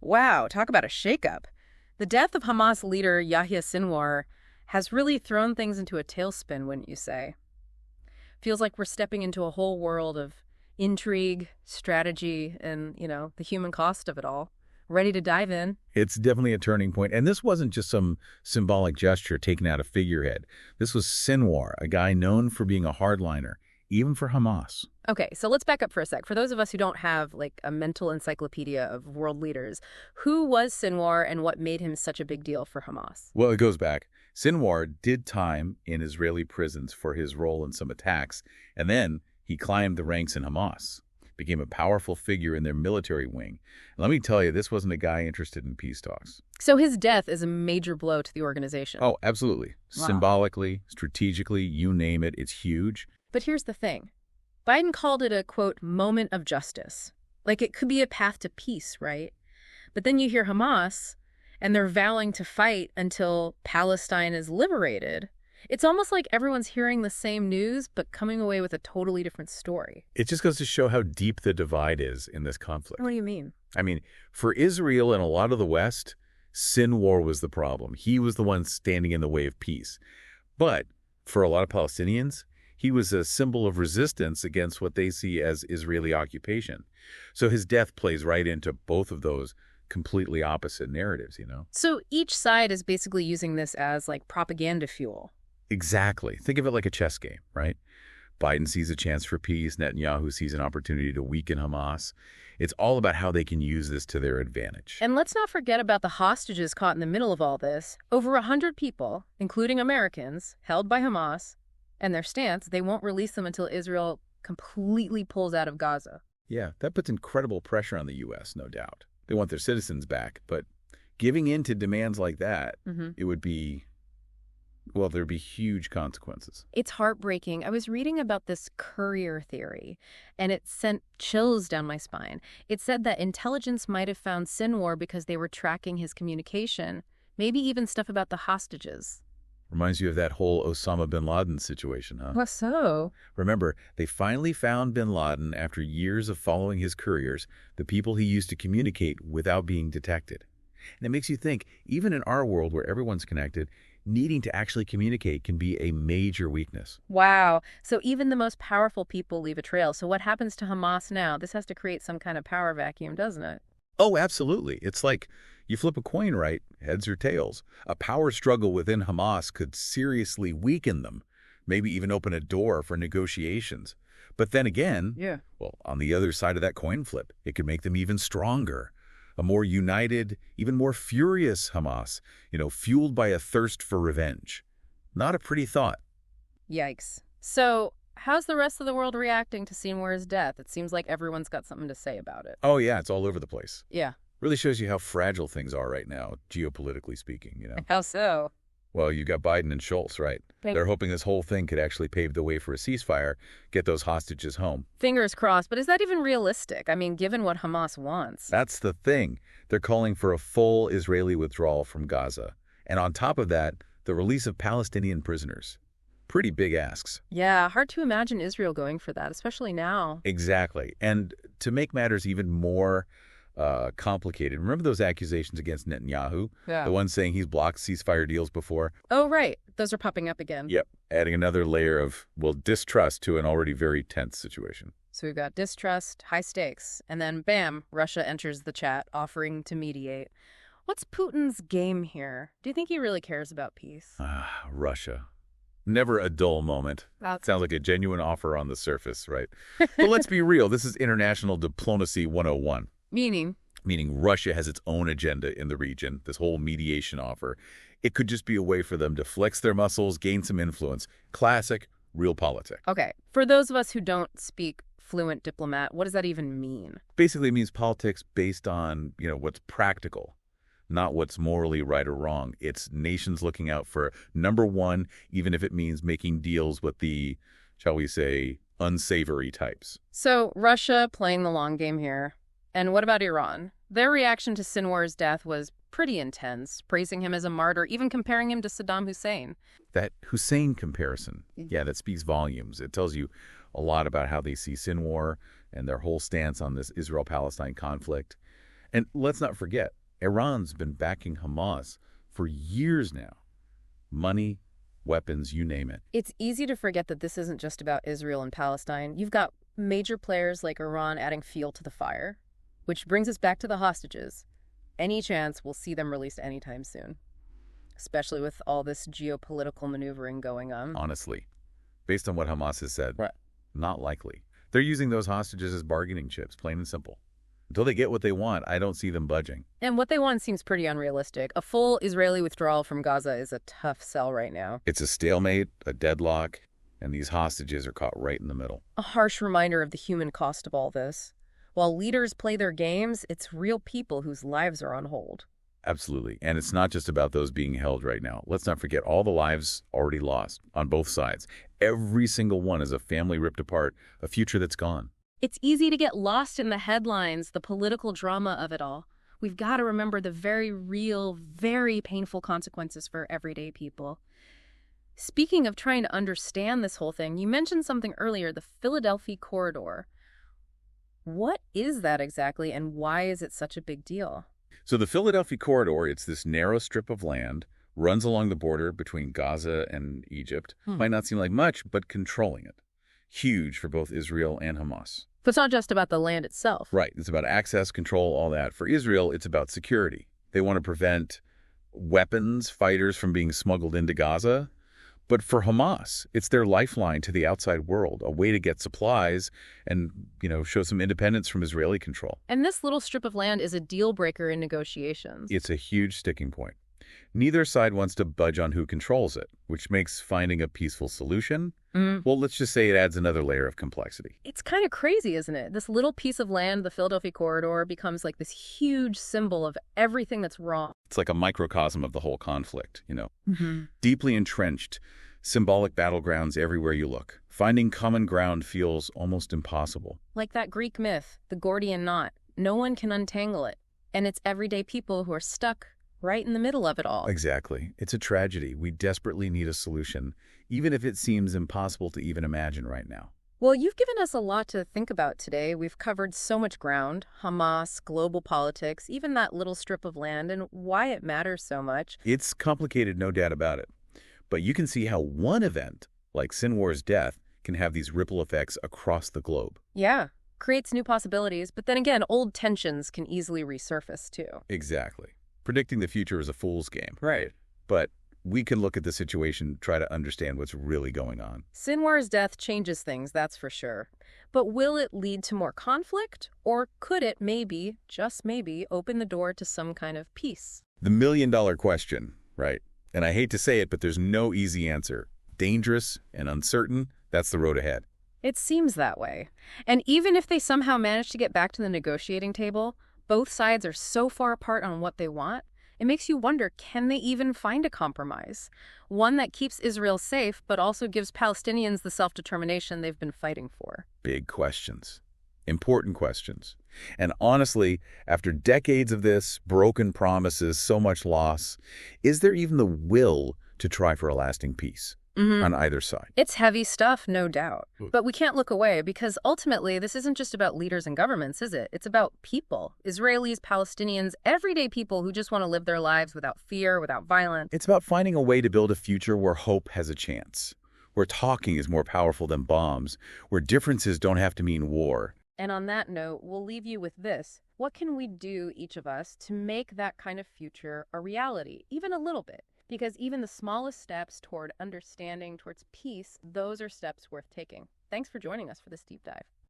Wow, talk about a shakeup. The death of Hamas leader Yahya Sinwar has really thrown things into a tailspin, wouldn't you say? Feels like we're stepping into a whole world of intrigue, strategy, and, the human cost of it all. Ready to dive in? It's definitely a turning point. And this wasn't just some symbolic gesture taking out a figurehead. This was Sinwar, a guy known for being a hardliner, even for Hamas. Okay, so let's back up for a sec. For those of us who don't have, a mental encyclopedia of world leaders, who was Sinwar and what made him such a big deal for Hamas? Well, it goes back. Sinwar did time in Israeli prisons for his role in some attacks, and then he climbed the ranks in Hamas, became a powerful figure in their military wing. And let me tell you, this wasn't a guy interested in peace talks. So his death is a major blow to the organization. Oh, absolutely. Wow. Symbolically, strategically, you name it, it's huge. But here's the thing. Biden called it a, quote, moment of justice. Like it could be a path to peace, right? But then you hear Hamas, and they're vowing to fight until Palestine is liberated. It's almost like everyone's hearing the same news, but coming away with a totally different story. It just goes to show how deep the divide is in this conflict. What do you mean? I mean, for Israel and a lot of the West, Sinwar was the problem. He was the one standing in the way of peace. But for a lot of Palestinians, he was a symbol of resistance against what they see as Israeli occupation. So his death plays right into both of those completely opposite narratives, So each side is basically using this as propaganda fuel. Exactly. Think of it like a chess game, right? Biden sees a chance for peace. Netanyahu sees an opportunity to weaken Hamas. It's all about how they can use this to their advantage. And let's not forget about the hostages caught in the middle of all this. Over 100 people, including Americans, held by Hamas, and their stance, they won't release them until Israel completely pulls out of Gaza. Yeah, that puts incredible pressure on the U.S., no doubt. They want their citizens back, but giving in to demands like that, it would be... well, there'd be huge consequences. It's heartbreaking. I was reading about this courier theory, and it sent chills down my spine. It said that intelligence might have found Sinwar because they were tracking his communication, maybe even stuff about the hostages. Reminds you of that whole Osama bin Laden situation, huh? What so? Remember, they finally found bin Laden after years of following his couriers, the people he used to communicate without being detected. And it makes you think, even in our world where everyone's connected, needing to actually communicate can be a major weakness. Wow. So even the most powerful people leave a trail. So what happens to Hamas now? This has to create some kind of power vacuum, doesn't it? Oh, absolutely. It's like you flip a coin, right? Heads or tails. A power struggle within Hamas could seriously weaken them, maybe even open a door for negotiations. But then again, on the other side of that coin flip, it could make them even stronger. A more united, even more furious Hamas, fueled by a thirst for revenge. Not a pretty thought. Yikes. So how's the rest of the world reacting to Sinwar's death? It seems like everyone's got something to say about it. Oh, yeah, it's all over the place. Yeah. Really shows you how fragile things are right now, geopolitically speaking, How so? Well, you got Biden and Scholz, right? They're hoping this whole thing could actually pave the way for a ceasefire, get those hostages home. Fingers crossed, but is that even realistic? I mean, given what Hamas wants. That's the thing. They're calling for a full Israeli withdrawal from Gaza. And on top of that, the release of Palestinian prisoners. Pretty big asks. Yeah, hard to imagine Israel going for that, especially now. Exactly. And to make matters even more complicated, remember those accusations against Netanyahu? Yeah. The one saying he's blocked ceasefire deals before? Oh, right. Those are popping up again. Yep. Adding another layer of, distrust to an already very tense situation. So we've got distrust, high stakes, and then bam, Russia enters the chat, offering to mediate. What's Putin's game here? Do you think he really cares about peace? Russia. Never a dull moment. Sounds like a genuine offer on the surface, right? But let's be real. This is international diplomacy 101. Meaning Russia has its own agenda in the region, this whole mediation offer. It could just be a way for them to flex their muscles, gain some influence. Classic, real politics. Okay. For those of us who don't speak fluent diplomat, what does that even mean? Basically, it means politics based on, what's practical, not what's morally right or wrong. It's nations looking out for number one, even if it means making deals with the, shall we say, unsavory types. So Russia playing the long game here. And what about Iran? Their reaction to Sinwar's death was pretty intense, praising him as a martyr, even comparing him to Saddam Hussein. That Hussein comparison, that speaks volumes. It tells you a lot about how they see Sinwar and their whole stance on this Israel-Palestine conflict. And let's not forget, Iran's been backing Hamas for years now. Money, weapons, you name it. It's easy to forget that this isn't just about Israel and Palestine. You've got major players like Iran adding fuel to the fire, which brings us back to the hostages. Any chance we'll see them released anytime soon, especially with all this geopolitical maneuvering going on. Honestly, based on what Hamas has said, Right. not likely. They're using those hostages as bargaining chips, plain and simple. Until they get what they want, I don't see them budging. And what they want seems pretty unrealistic. A full Israeli withdrawal from Gaza is a tough sell right now. It's a stalemate, a deadlock, and these hostages are caught right in the middle. A harsh reminder of the human cost of all this. While leaders play their games, it's real people whose lives are on hold. Absolutely. And it's not just about those being held right now. Let's not forget all the lives already lost on both sides. Every single one is a family ripped apart, a future that's gone. It's easy to get lost in the headlines, the political drama of it all. We've got to remember the very real, very painful consequences for everyday people. Speaking of trying to understand this whole thing, you mentioned something earlier, the Philadelphia corridor. What is that exactly, and why is it such a big deal? So the Philadelphia corridor, it's this narrow strip of land, runs along the border between Gaza and Egypt. Might not seem like much, but controlling it. Huge for both Israel and Hamas. So it's not just about the land itself. Right. It's about access, control, all that. For Israel, it's about security. They want to prevent weapons, fighters from being smuggled into Gaza. But for Hamas, it's their lifeline to the outside world, a way to get supplies and, show some independence from Israeli control. And this little strip of land is a deal breaker in negotiations. It's a huge sticking point. Neither side wants to budge on who controls it, which makes finding a peaceful solution, well, let's just say it adds another layer of complexity. It's kind of crazy, isn't it? This little piece of land, the Philadelphia corridor, becomes like this huge symbol of everything that's wrong. It's like a microcosm of the whole conflict, Deeply entrenched, symbolic battlegrounds everywhere you look. Finding common ground feels almost impossible. Like that Greek myth, the Gordian knot. No one can untangle it. And it's everyday people who are stuck right in the middle of it all. Exactly. It's a tragedy. We desperately need a solution, even if it seems impossible to even imagine right now. Well, you've given us a lot to think about today. We've covered so much ground: Hamas, global politics, even that little strip of land, and why it matters so much. It's complicated, no doubt about it. But you can see how one event, like Sinwar's death, can have these ripple effects across the globe. Yeah, creates new possibilities, but then again, old tensions can easily resurface too. Exactly. Predicting the future is a fool's game. Right. But we can look at the situation, try to understand what's really going on. Sinwar's death changes things, that's for sure. But will it lead to more conflict? Or could it maybe, just maybe, open the door to some kind of peace? The million-dollar question, right? And I hate to say it, but there's no easy answer. Dangerous and uncertain, that's the road ahead. It seems that way. And even if they somehow manage to get back to the negotiating table, both sides are so far apart on what they want, it makes you wonder, can they even find a compromise? One that keeps Israel safe, but also gives Palestinians the self-determination they've been fighting for. Big questions. Important questions. And honestly, after decades of this, broken promises, so much loss, is there even the will to try for a lasting peace on either side? It's heavy stuff, no doubt. But we can't look away because ultimately this isn't just about leaders and governments, is it? It's about people. Israelis, Palestinians, everyday people who just want to live their lives without fear, without violence. It's about finding a way to build a future where hope has a chance, where talking is more powerful than bombs, where differences don't have to mean war. And on that note, we'll leave you with this. What can we do, each of us, to make that kind of future a reality, even a little bit? Because even the smallest steps toward understanding, towards peace, those are steps worth taking. Thanks for joining us for this deep dive.